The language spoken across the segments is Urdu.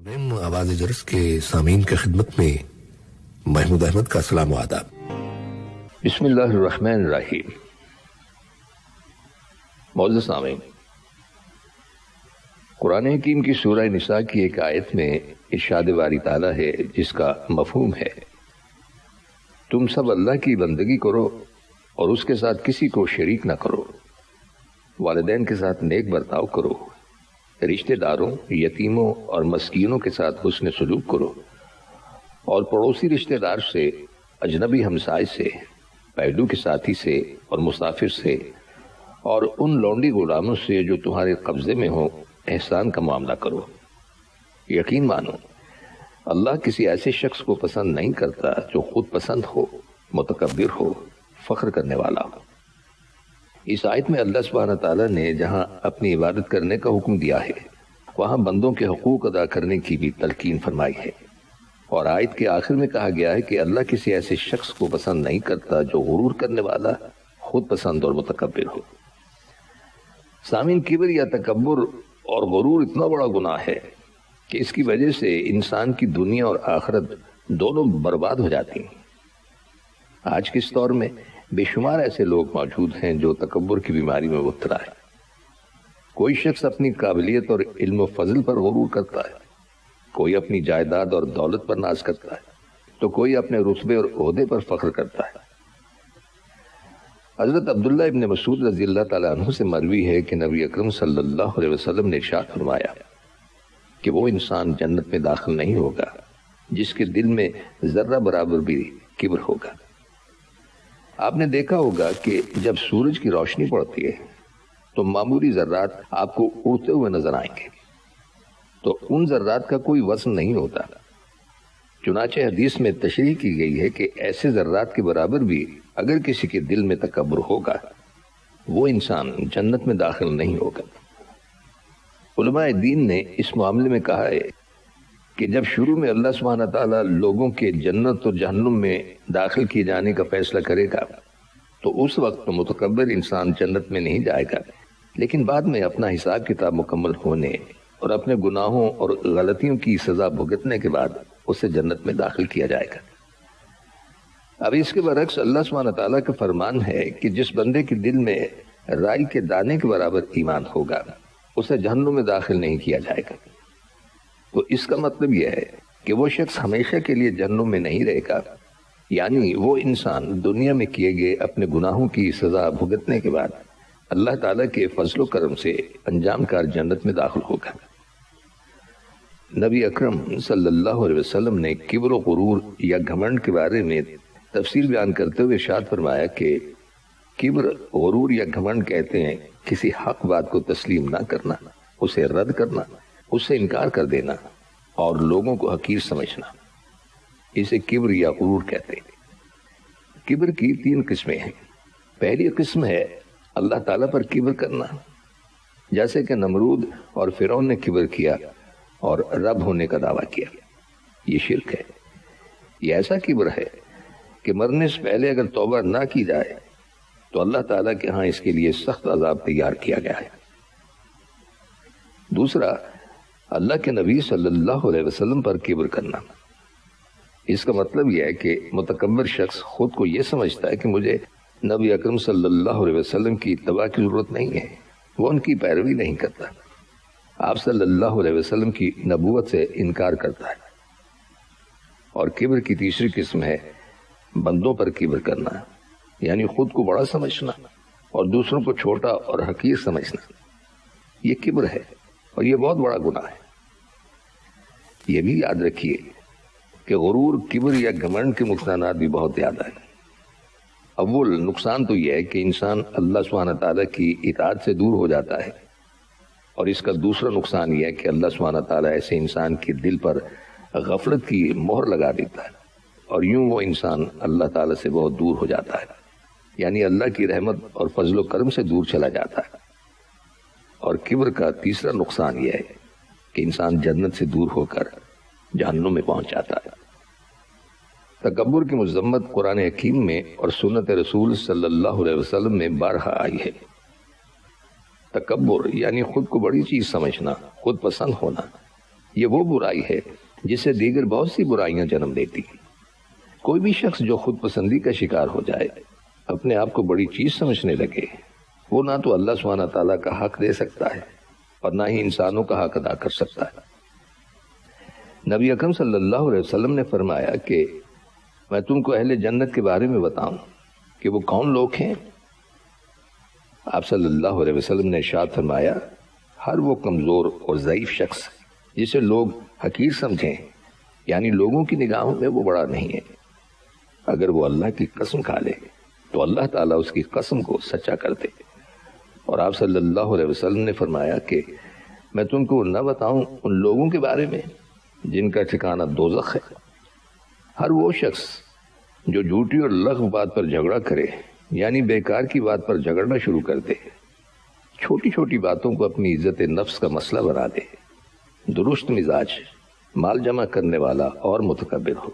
آواز جرس کے سامعین کی خدمت میں محمود احمد کا سلام و آداب۔ بسم اللہ الرحمن الرحیم۔ معزز سامعین، قرآن حکیم کی سورہ نساء کی ایک آیت میں ارشاد باری تعالیٰ ہے جس کا مفہوم ہے تم سب اللہ کی بندگی کرو اور اس کے ساتھ کسی کو شریک نہ کرو، والدین کے ساتھ نیک برتاؤ کرو، رشتہ داروں، یتیموں اور مسکینوں کے ساتھ حسن سلوک کرو، اور پڑوسی رشتہ دار سے، اجنبی ہمسائے سے، پیڈو کے ساتھی سے اور مسافر سے، اور ان لونڈی غلاموں سے جو تمہارے قبضے میں ہوں احسان کا معاملہ کرو۔ یقین مانو اللہ کسی ایسے شخص کو پسند نہیں کرتا جو خود پسند ہو، متکبر ہو، فخر کرنے والا ہو۔ اس آیت میں اللہ سبحانہ تعالیٰ نے جہاں اپنی عبادت کرنے کا حکم دیا ہے وہاں بندوں کے حقوق ادا کرنے کی بھی تلقین فرمائی ہے، اور آیت کے آخر میں کہا گیا ہے کہ اللہ کسی ایسے شخص کو پسند نہیں کرتا جو غرور کرنے والا، خود پسند اور متکبر ہو۔ سامعین، کبر یا تکبر اور غرور اتنا بڑا گناہ ہے کہ اس کی وجہ سے انسان کی دنیا اور آخرت دونوں برباد ہو جاتی ہیں۔ آج کے اس دور میں بے شمار ایسے لوگ موجود ہیں جو تکبر کی بیماری میں مبتلا ہے۔ کوئی شخص اپنی قابلیت اور علم و فضل پر غرور کرتا ہے، کوئی اپنی جائیداد اور دولت پر ناز کرتا ہے، تو کوئی اپنے رتبے اور عہدے پر فخر کرتا ہے۔ حضرت عبداللہ ابن مسعود رضی اللہ تعالیٰ عنہ سے مروی ہے کہ نبی اکرم صلی اللہ علیہ وسلم نے ارشاد فرمایا کہ وہ انسان جنت میں داخل نہیں ہوگا جس کے دل میں ذرہ برابر بھی کبر ہوگا۔ آپ نے دیکھا ہوگا کہ جب سورج کی روشنی پڑتی ہے تو معمولی ذرات آپ کو اڑتے ہوئے نظر آئیں گے، تو ان ذرات کا کوئی وزن نہیں ہوتا۔ چنانچہ حدیث میں تشریح کی گئی ہے کہ ایسے ذرات کے برابر بھی اگر کسی کے دل میں تکبر ہوگا وہ انسان جنت میں داخل نہیں ہوگا۔ علماء دین نے اس معاملے میں کہا ہے کہ جب شروع میں اللہ سبحانہ تعالیٰ لوگوں کے جنت اور جہنم میں داخل کیے جانے کا فیصلہ کرے گا تو اس وقت متکبر انسان جنت میں نہیں جائے گا، لیکن بعد میں اپنا حساب کتاب مکمل ہونے اور اپنے گناہوں اور غلطیوں کی سزا بھگتنے کے بعد اسے جنت میں داخل کیا جائے گا۔ اب اس کے برعکس اللہ سبحانہ تعالیٰ کا فرمان ہے کہ جس بندے کے دل میں رائی کے دانے کے برابر ایمان ہوگا اسے جہنم میں داخل نہیں کیا جائے گا۔ تو اس کا مطلب یہ ہے کہ وہ شخص ہمیشہ کے لیے جہنم میں نہیں رہے گا، یعنی وہ انسان دنیا میں کیے گئے اپنے گناہوں کی سزا بھگتنے کے بعد اللہ تعالیٰ کے فضل و کرم سے انجام کار جنت میں داخل ہوگا۔ نبی اکرم صلی اللہ علیہ وسلم نے کبر و غرور یا گھمنڈ کے بارے میں تفصیل بیان کرتے ہوئے ارشاد فرمایا کہ کبر، غرور یا گھمنڈ کہتے ہیں کسی حق بات کو تسلیم نہ کرنا، اسے رد کرنا، اس سے انکار کر دینا اور لوگوں کو حقیر سمجھنا، اسے کبر یا غرور کہتے ہیں۔ کبر کی 3 قسمیں ہیں۔ پہلی قسم ہے اللہ تعالیٰ پر کبر کرنا، جیسے کہ نمرود اور فرعون نے کبر کیا اور رب ہونے کا دعویٰ کیا، یہ شرک ہے۔ یہ ایسا کبر ہے کہ مرنے سے پہلے اگر توبہ نہ کی جائے تو اللہ تعالیٰ کے ہاں اس کے لیے سخت عذاب تیار کیا گیا ہے۔ دوسرا، اللہ کے نبی صلی اللہ علیہ وسلم پر کبر کرنا۔ اس کا مطلب یہ ہے کہ متکبر شخص خود کو یہ سمجھتا ہے کہ مجھے نبی اکرم صلی اللہ علیہ وسلم کی اتباع کی ضرورت نہیں ہے، وہ ان کی پیروی نہیں کرتا، آپ صلی اللہ علیہ وسلم کی نبوت سے انکار کرتا ہے۔ اور کبر کی تیسری قسم ہے بندوں پر کبر کرنا، یعنی خود کو بڑا سمجھنا اور دوسروں کو چھوٹا اور حقیر سمجھنا، یہ کبر ہے اور یہ بہت بڑا گناہ ہے۔ یہ بھی یاد رکھیے کہ غرور، کبر یا گھمنڈ کے نقصانات بھی بہت زیادہ ہیں۔ اول نقصان تو یہ ہے کہ انسان اللہ سبحانہ تعالیٰ کی اطاعت سے دور ہو جاتا ہے، اور اس کا دوسرا نقصان یہ ہے کہ اللہ سبحانہ تعالیٰ ایسے انسان کے دل پر غفلت کی مہر لگا دیتا ہے، اور یوں وہ انسان اللہ تعالیٰ سے بہت دور ہو جاتا ہے، یعنی اللہ کی رحمت اور فضل و کرم سے دور چلا جاتا ہے۔ اور کبر کا تیسرا نقصان یہ ہے کہ انسان جنت سے دور ہو کر جہنم میں پہنچ جاتا ہے۔ تکبر کی مذمت قرآن حکیم میں اور سنت رسول صلی اللہ علیہ وسلم میں بارہا آئی ہے۔ تکبر یعنی خود کو بڑی چیز سمجھنا، خود پسند ہونا، یہ وہ برائی ہے جس سے دیگر بہت سی برائیاں جنم دیتی ہیں۔ کوئی بھی شخص جو خود پسندی کا شکار ہو جائے، اپنے آپ کو بڑی چیز سمجھنے لگے، وہ نہ تو اللہ سبحانہ تعالیٰ کا حق دے سکتا ہے اور نہ ہی انسانوں کا حق ادا کر سکتا ہے۔ نبی اکرم صلی اللہ علیہ وسلم نے فرمایا کہ میں تم کو اہل جنت کے بارے میں بتاؤں کہ وہ کون لوگ ہیں؟ آپ صلی اللہ علیہ وسلم نے ارشاد فرمایا، ہر وہ کمزور اور ضعیف شخص جسے لوگ حقیر سمجھیں، یعنی لوگوں کی نگاہوں میں وہ بڑا نہیں ہے، اگر وہ اللہ کی قسم کھا لے تو اللہ تعالیٰ اس کی قسم کو سچا کر دے۔ اور آپ صلی اللہ علیہ وسلم نے فرمایا کہ میں تم کو نہ بتاؤں ان لوگوں کے بارے میں جن کا ٹھکانہ دوزخ ہے۔ ہر وہ شخص جو جھوٹی اور لغو بات پر جھگڑا کرے، یعنی بیکار کی بات پر جھگڑنا شروع کر دے، چھوٹی چھوٹی باتوں کو اپنی عزت نفس کا مسئلہ بنا دے، درست مزاج، مال جمع کرنے والا اور متکبر ہو۔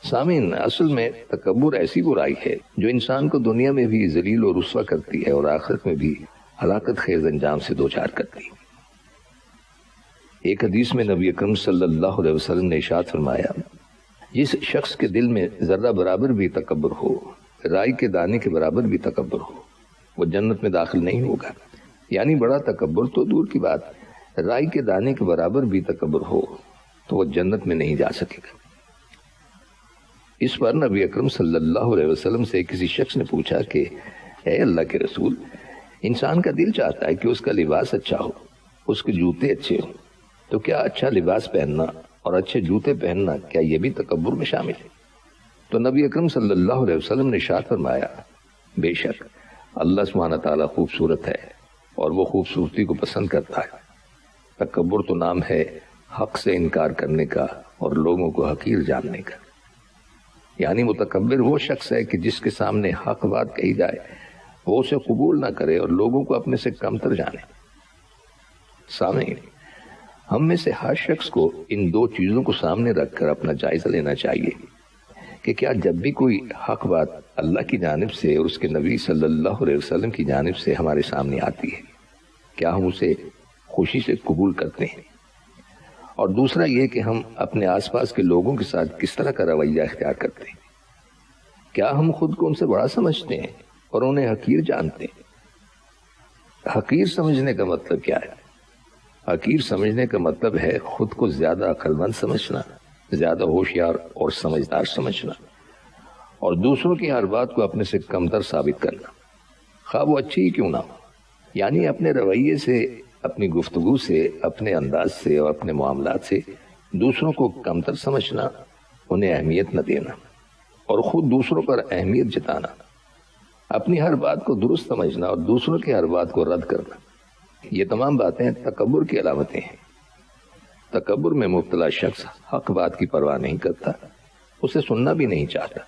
سامعین، اصل میں تکبر ایسی برائی ہے جو انسان کو دنیا میں بھی ذلیل و رسوا کرتی ہے اور آخرت میں بھی ہلاکت خیز انجام سے دوچار کرتی ہے۔ ایک حدیث میں نبی اکرم صلی اللہ علیہ وسلم نے ارشاد فرمایا، جس شخص کے دل میں ذرہ برابر بھی تکبر ہو، رائی کے دانے کے برابر بھی تکبر ہو، وہ جنت میں داخل نہیں ہوگا۔ یعنی بڑا تکبر تو دور کی بات، رائی کے دانے کے برابر بھی تکبر ہو تو وہ جنت میں نہیں جا سکے گا۔ اس پر نبی اکرم صلی اللہ علیہ وسلم سے کسی شخص نے پوچھا کہ اے اللہ کے رسول، انسان کا دل چاہتا ہے کہ اس کا لباس اچھا ہو، اس کے جوتے اچھے ہوں، تو کیا اچھا لباس پہننا اور اچھے جوتے پہننا کیا یہ بھی تکبر میں شامل ہے؟ تو نبی اکرم صلی اللہ علیہ وسلم نے ارشاد فرمایا، بے شک اللہ سبحانہ تعالیٰ خوبصورت ہے اور وہ خوبصورتی کو پسند کرتا ہے۔ تکبر تو نام ہے حق سے انکار کرنے کا اور لوگوں کو حقیر جاننے کا۔ یعنی متکبر وہ شخص ہے کہ جس کے سامنے حق بات کہی جائے وہ اسے قبول نہ کرے اور لوگوں کو اپنے سے کمتر جانے۔ سامعین، ہم میں سے ہر شخص کو ان دو چیزوں کو سامنے رکھ کر اپنا جائزہ لینا چاہیے کہ کیا جب بھی کوئی حق بات اللہ کی جانب سے اور اس کے نبی صلی اللہ علیہ وسلم کی جانب سے ہمارے سامنے آتی ہے، کیا ہم اسے خوشی سے قبول کرتے ہیں؟ اور دوسرا یہ کہ ہم اپنے آس پاس کے لوگوں کے ساتھ کس طرح کا رویہ اختیار کرتے ہیں؟ کیا ہم خود کو ان سے بڑا سمجھتے ہیں اور انہیں حقیر جانتے ہیں؟ حقیر سمجھنے کا مطلب کیا ہے؟ حقیر سمجھنے کا مطلب ہے خود کو زیادہ عقل مند سمجھنا، زیادہ ہوشیار اور سمجھدار سمجھنا، اور دوسروں کی ہر بات کو اپنے سے کمتر ثابت کرنا، خواہ وہ اچھی ہی کیوں نہ ہو۔ یعنی اپنے رویے سے، اپنی گفتگو سے، اپنے انداز سے اور اپنے معاملات سے دوسروں کو کمتر سمجھنا، انہیں اہمیت نہ دینا اور خود دوسروں پر اہمیت جتانا، اپنی ہر بات کو درست سمجھنا اور دوسروں کی ہر بات کو رد کرنا، یہ تمام باتیں تکبر کی علامتیں ہیں۔ تکبر میں مبتلا شخص حق بات کی پرواہ نہیں کرتا، اسے سننا بھی نہیں چاہتا۔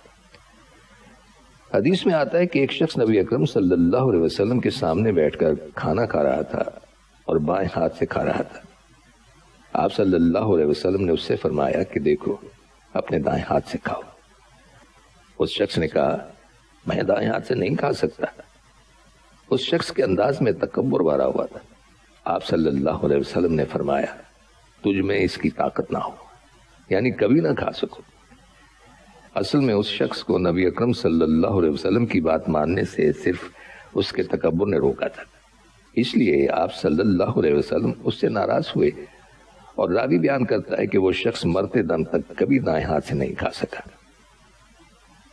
حدیث میں آتا ہے کہ ایک شخص نبی اکرم صلی اللہ علیہ وسلم کے سامنے بیٹھ کر کھانا کھا رہا تھا اور بائیں ہاتھ سے کھا رہا تھا۔ آپ صلی اللہ علیہ وسلم نے اس سے فرمایا کہ دیکھو، اپنے دائیں ہاتھ سے کھاؤ۔ اس شخص نے کہا، میں دائیں ہاتھ سے نہیں کھا سکتا۔ اس شخص کے انداز میں تکبر بھرا ہوا تھا۔ آپ صلی اللہ علیہ وسلم نے فرمایا، تجھ میں اس کی طاقت نہ ہو، یعنی کبھی نہ کھا سکو۔ اصل میں اس شخص کو نبی اکرم صلی اللہ علیہ وسلم کی بات ماننے سے صرف اس کے تکبر نے روکا تھا، اس لیے آپ صلی اللہ علیہ وسلم اس سے ناراض ہوئے، اور راوی بیان کرتا ہے کہ وہ شخص مرتے دم تک کبھی دائیں ہاتھ سے نہیں کھا سکا۔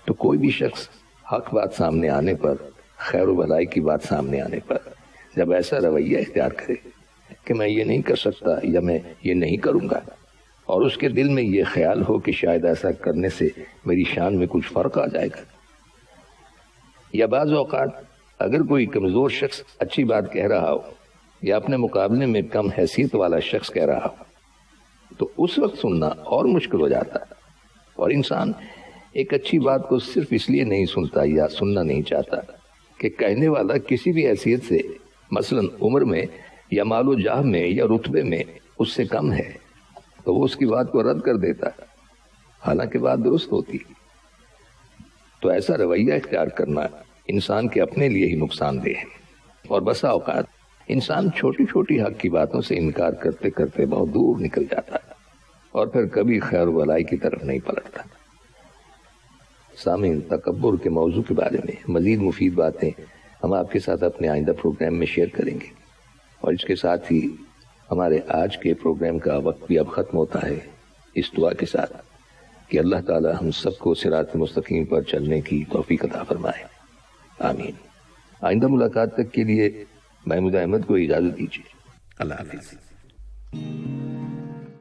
تو کوئی بھی شخص حق بات سامنے آنے پر، خیر و بھلائی کی بات سامنے آنے پر جب ایسا رویہ اختیار کرے کہ میں یہ نہیں کر سکتا یا میں یہ نہیں کروں گا، اور اس کے دل میں یہ خیال ہو کہ شاید ایسا کرنے سے میری شان میں کچھ فرق آ جائے گا، یا بعض اوقات اگر کوئی کمزور شخص اچھی بات کہہ رہا ہو یا اپنے مقابلے میں کم حیثیت والا شخص کہہ رہا ہو، تو اس وقت سننا اور مشکل ہو جاتا ہے، اور انسان ایک اچھی بات کو صرف اس لیے نہیں سنتا یا سننا نہیں چاہتا کہ کہنے والا کسی بھی حیثیت سے، مثلا عمر میں یا مال و جاہ میں یا رتبے میں اس سے کم ہے، تو وہ اس کی بات کو رد کر دیتا ہے، حالانکہ بات درست ہوتی۔ تو ایسا رویہ اختیار کرنا انسان کے اپنے لیے ہی نقصان دہ ہے، اور بسا اوقات انسان چھوٹی چھوٹی حق کی باتوں سے انکار کرتے کرتے بہت دور نکل جاتا ہے اور پھر کبھی خیر و بھلائی کی طرف نہیں پلٹتا۔ سامعین، تکبر کے موضوع کے بارے میں مزید مفید باتیں ہم آپ کے ساتھ اپنے آئندہ پروگرام میں شیئر کریں گے، اور اس کے ساتھ ہی ہمارے آج کے پروگرام کا وقت بھی اب ختم ہوتا ہے، اس دعا کے ساتھ کہ اللہ تعالی ہم سب کو صراط مستقیم پر چلنے کی توفیق عطا فرمائے، آمین۔ آئندہ ملاقات تک کے لیے محمود احمد کو اجازت دیجیے، اللہ حافظ۔